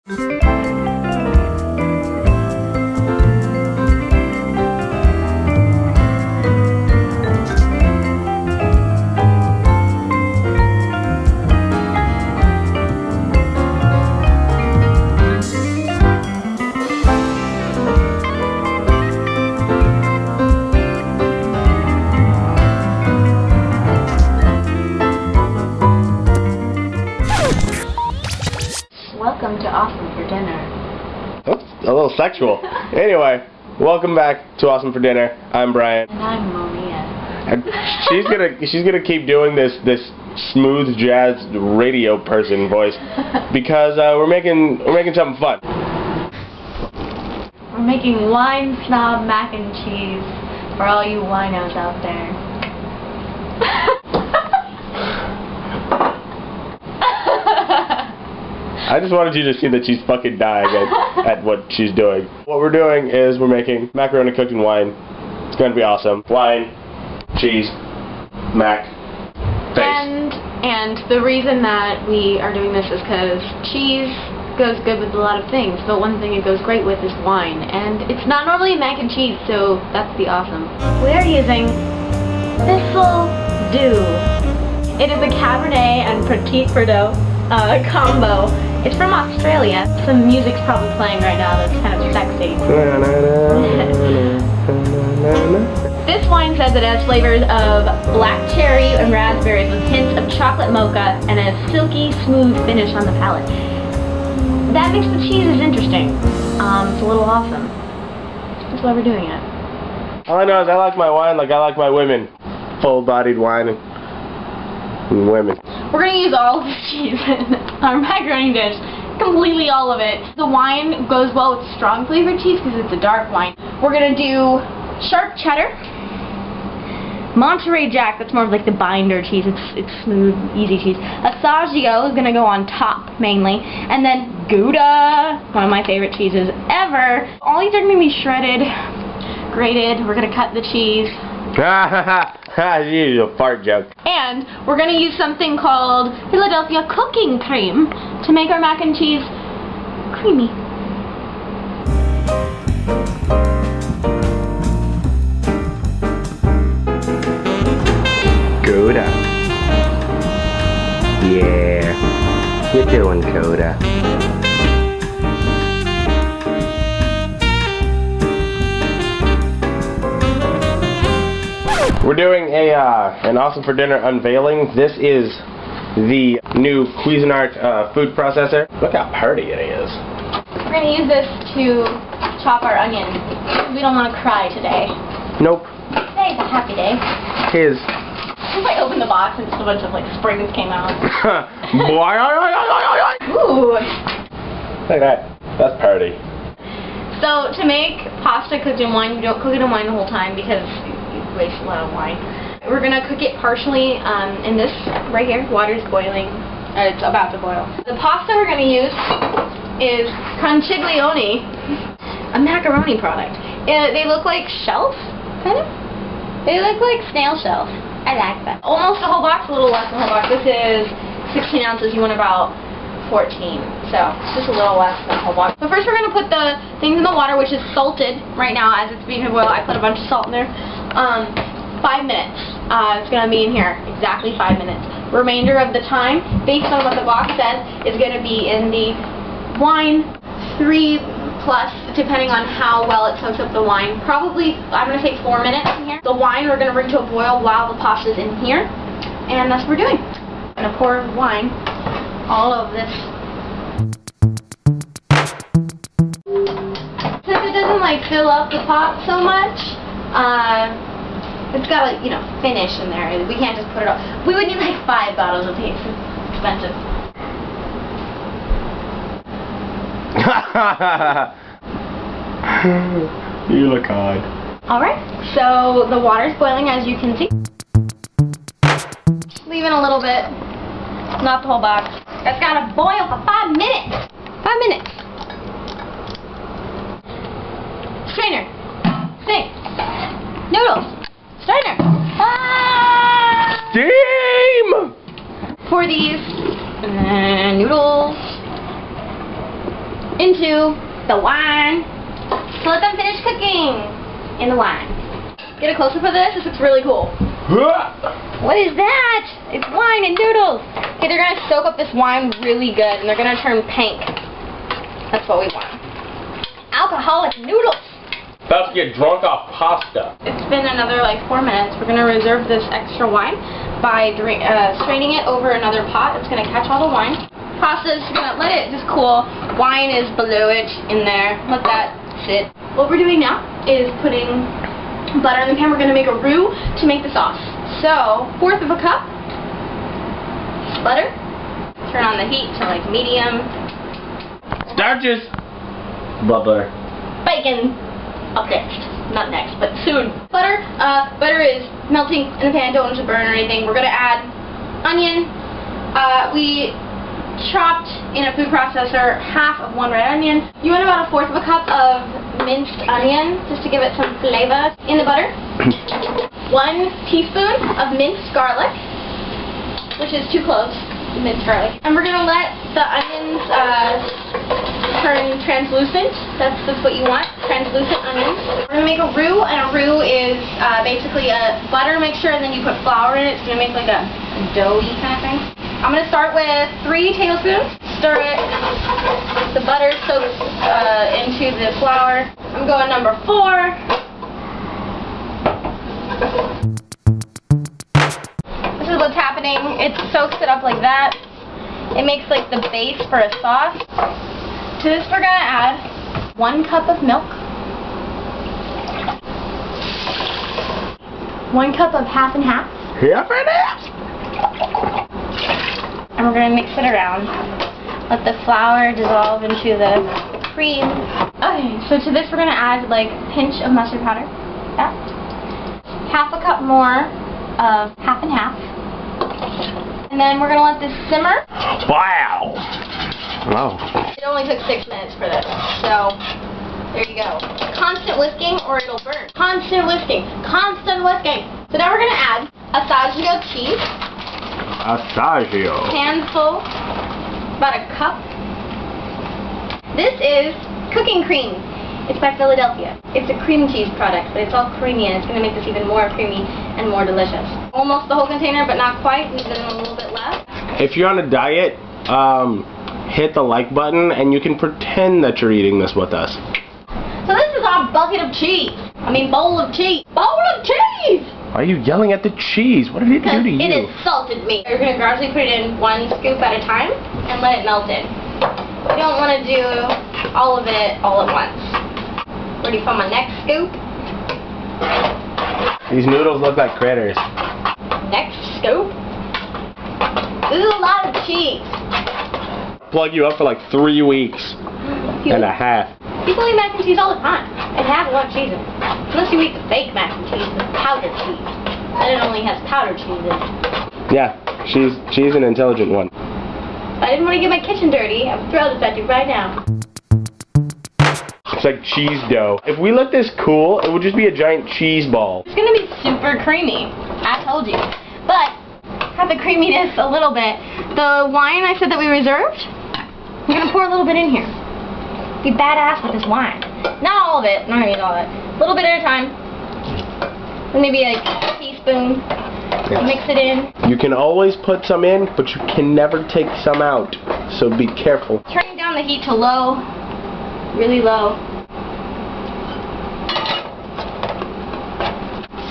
Welcome to Awesome for Dinner. Oops, a little sexual. Anyway, welcome back to Awesome for Dinner. I'm Brian. And I'm Maria. And she's gonna keep doing this smooth jazz radio person voice because we're making something fun. We're making wine snob mac and cheese for all you winos out there. I just wanted you to see that she's fucking dying at what she's doing. What we're doing is we're making macaroni cooked in wine. It's going to be awesome. Wine, cheese, mac, face. And the reason that we are doing this is because cheese goes good with a lot of things, but one thing it goes great with is wine. And it's not normally mac and cheese, so that's the awesome. We're using Thistle Dew. It is a Cabernet and Petit Verdot combo. It's from Australia. Some music's probably playing right now that's kind of sexy. This wine says it has flavors of black cherry and raspberries with hints of chocolate mocha and a silky, smooth finish on the palate. That makes the cheeses interesting. It's a little awesome. That's why we're doing it. All I know is I like my wine like I like my women. Full-bodied wine and women. We're going to use all of this cheese in our macaroni dish. Completely all of it. The wine goes well with strong flavored cheese because it's a dark wine. We're going to do sharp cheddar. Monterey Jack, that's more of like the binder cheese. It's smooth, easy cheese. Assaggio is going to go on top mainly. And then Gouda, one of my favorite cheeses ever. All these are going to be shredded, grated. We're going to cut the cheese. You a fart joke. And we're going to use something called Philadelphia cooking cream to make our mac and cheese creamy. Coda. Yeah. You're doing Coda. We're doing an Awesome for Dinner unveiling. This is the new Cuisinart food processor. Look how pretty it is. We're going to use this to chop our onion. We don't want to cry today. Nope. Today's a happy day. His. If I opened the box and just a bunch of like springs came out. Ooh. Look at that. That's pretty. So to make pasta cooked in wine, you don't cook it in wine the whole time because waste a lot of wine. We're going to cook it partially in this right here. Water's boiling. It's about to boil. The pasta we're going to use is Conchiglione, a macaroni product. They look like shells, kind of. They look like snail shells. I like that. Almost a whole box, a little less than a whole box. This is 16 ounces. You want about 14. So just a little less than a whole box. But first we're going to put the things in the water, which is salted right now as it's being boiled. I put a bunch of salt in there. 5 minutes. It's going to be in here exactly 5 minutes. Remainder of the time, based on what the box says, is going to be in the wine 3+, depending on how well it soaks up the wine. Probably, I'm going to say 4 minutes in here. The wine we're going to bring to a boil while the pasta's in here. And that's what we're doing. I'm going to pour wine all of this. Since it doesn't like fill up the pot so much, it's got to, you know, finish in there. We can't just put it up. We would need like 5 bottles of these. It's expensive. You look odd. Alright, so the water's boiling as you can see. Leaving a little bit. Not the whole box. It's got to boil for 5 minutes. 5 minutes. Strainer. Sink. Noodles. Strainer. Ah! Steam! Pour these noodles into the wine to let them finish cooking in the wine. Get a close-up of this. This looks really cool. What is that? It's wine and noodles. Okay, they're gonna soak up this wine really good, and they're gonna turn pink. That's what we want. Alcoholic noodles. About to get drunk off pasta. It's been another like 4 minutes. We're gonna reserve this extra wine by straining it over another pot. It's gonna catch all the wine. Pasta's gonna let it just cool. Wine is below it in there. Let that sit. What we're doing now is putting butter in the pan. We're gonna make a roux to make the sauce. So 1/4 of a cup butter. Turn on the heat to like medium. Starches. Butter. Bacon. Up next. Not next, but soon. Butter. Butter is melting in the pan. Don't want it to burn or anything. We're gonna add onion. We chopped in a food processor 1/2 of 1 red onion. You want about 1/4 of a cup of minced onion just to give it some flavor in the butter. 1 teaspoon of minced garlic, which is 2 cloves of minced garlic. And we're gonna let the onions turn translucent. That's what you want, translucent onions. We're gonna make a roux, and a roux is basically a butter mixture, and then you put flour in it. It's gonna make like a doughy kind of thing. I'm gonna start with 3 tablespoons. Stir it. The butter soaks into the flour. I'm going number 4. This is what's happening. It soaks it up like that. It makes like the base for a sauce. To this we're gonna add 1 cup of milk. 1 cup of half and half. Half and half. And we're going to mix it around. Let the flour dissolve into the cream. Okay, so to this we're going to add like a pinch of mustard powder. Yeah. 1/2 a cup more of half and half. And then we're going to let this simmer. Wow. Wow. It only took 6 minutes for this. So, there you go. Constant whisking or it'll burn. Constant whisking. Constant whisking. So now we're going to add Assaggio cheese. Assaggio. Handful, about a cup. This is cooking cream. It's by Philadelphia. It's a cream cheese product, but it's all creamy, and it's going to make this even more creamy and more delicious. Almost the whole container, but not quite. We've done a little bit left. If you're on a diet, hit the like button, and you can pretend that you're eating this with us. So this is our bucket of cheese. I mean, bowl of cheese. Bowl of cheese! Why are you yelling at the cheese? What did it do to you? It insulted me. You're going to gradually put it in 1 scoop at a time and let it melt in. You don't want to do all of it all at once. Ready for my next scoop? These noodles look like critters. Next scoop? This is a lot of cheese. Plug you up for like 3 weeks and a half. People eat mac and cheese all the time. It has a lot of cheese in it. Unless you eat the fake mac and cheese, the powdered cheese. Then it only has powdered cheese in it. Yeah, she's an intelligent one. If I didn't want to get my kitchen dirty, I would throw this at you right now. It's like cheese dough. If we let this cool, it would just be a giant cheese ball. It's going to be super creamy. I told you. But, have the creaminess a little bit. The wine I said that we reserved, we're going to pour a little bit in here. Be badass with this wine. Not all of it. Not going to use all of it. A little bit at a time. Maybe like a teaspoon. Yes. Mix it in. You can always put some in, but you can never take some out. So be careful. Turning down the heat to low. Really low.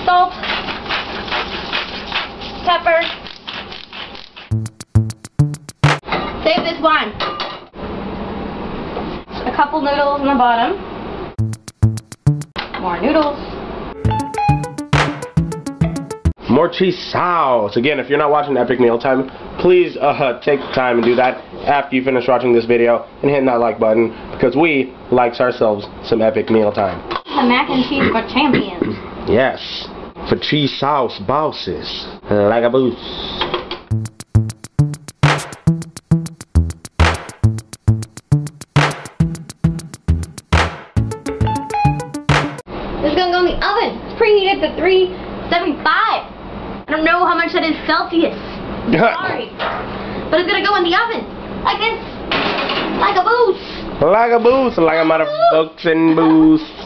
Salt. Pepper. Save this wine. A couple noodles on the bottom. More noodles. More cheese sauce. Again, if you're not watching Epic Mealtime, please take the time and do that after you finish watching this video and hit that like button, because we likes ourselves some Epic Mealtime. The mac and cheese for champions. Yes, for cheese sauce bosses like a boost. This is gonna go in the oven. It's preheated to 375. I don't know how much that is Celsius. Sorry. But it's gonna go in the oven. Like this. Like a boost. Like a boost, like a motherfucking boost.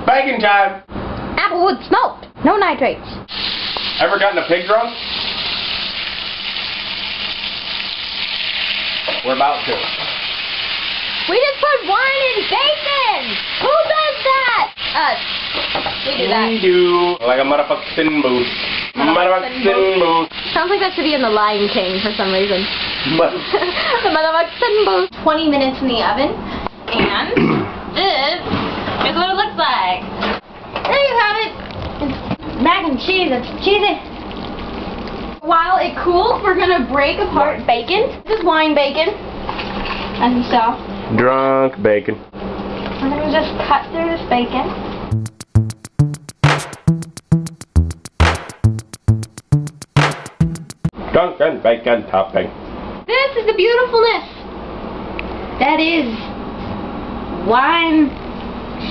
Bacon time! Applewood smoked. No nitrates. Ever gotten a pig drunk? We're about to. We just put wine and bacon! Who does that? Us. We do that. We do. Like a motherfucking boost. Motherfucking boost. Sounds like that should be in The Lion King for some reason. The motherfucking boost. 20 minutes in the oven. And this is what it looks like. There you have it. It's mac and cheese. It's cheesy. While it cools, we're going to break apart bacon. This is wine bacon, as you saw. Drunk bacon. We're going to just cut through this bacon. Drunk and bacon topping. This is the beautifulness. That is wine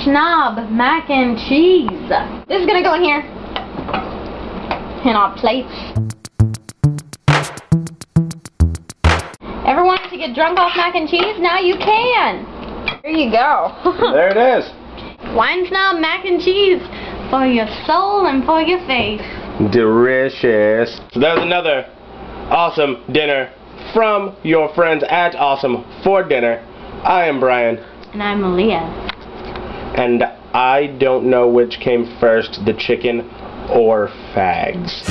schnob mac and cheese. This is going to go in here. In our plates. Ever wanted to get drunk off mac and cheese? Now you can. There you go. There it is. Wine snob mac and cheese for your soul and for your face. Delicious. So there's another awesome dinner from your friends at Awesome for Dinner. I am Brian. And I'm Malia. And I don't know which came first, the chicken or fags.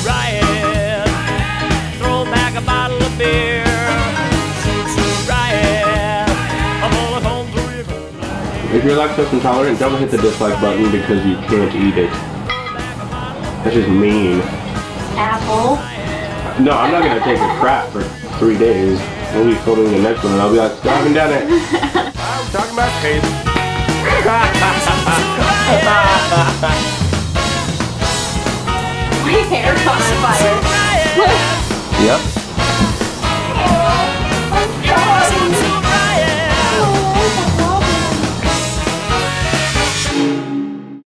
Riot, throw back a bottle of beer. Riot, a bowl of home through your cold. If you're lactose intolerant, don't hit the dislike button because you can't eat it. That's just mean. Apple. No, I'm not gonna take a crap for 3 days. We'll be filming the next one and I'll be like, still haven't done it. I'm talking about taste.